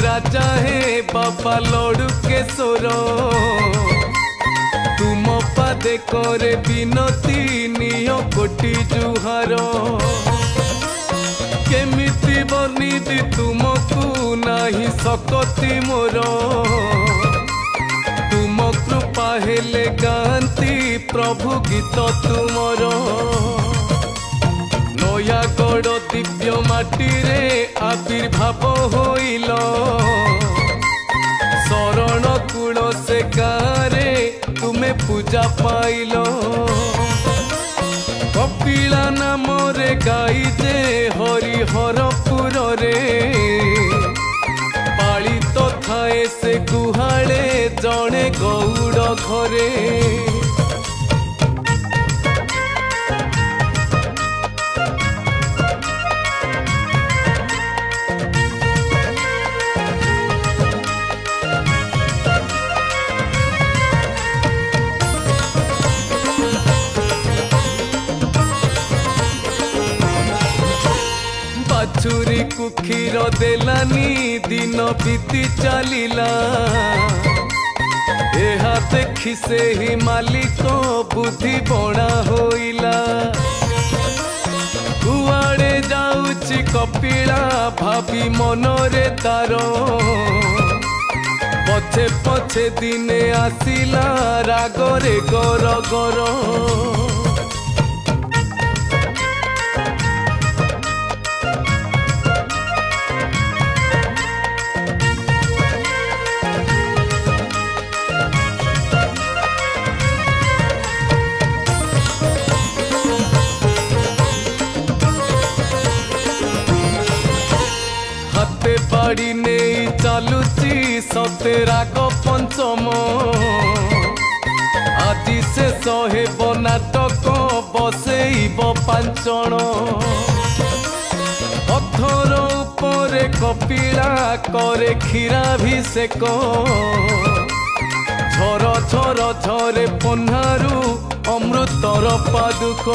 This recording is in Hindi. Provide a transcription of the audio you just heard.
राजा हे बाबा लड़ू केशोर तुम पादे करे बिनती नियो कोटि जुहार केमिति बर्णिति तुमको नाही सकती मोर तुम कृपा हेले गांती प्रभु गीत तुमर नयागढ़ दिव्य माटी रे आविर्भाव होइल शरण कूल से गारे तुम्हें पूजा पाइल कपिला नाम रे गाई जे हरिहरपुर रे पालित थाए से गुहाले जड़े गौड़ घरे बाछुरी को क्षीर देलानी दिन बीती चलीला एहा देखी से ही मालिक बुद्धि बणा होइला कुआड़े जाउची कपिला भाभी मनरे तार पछे पछे दिने आसिला रागरे गर गर बाड़ी नहीं चलुची सते राग पंचम आज से सहे नाटक बसेब पांचण पत्थर उपरे कपिला करे क्षीराभिषेक झर झर झरे पन्हारू अमृतर पादुक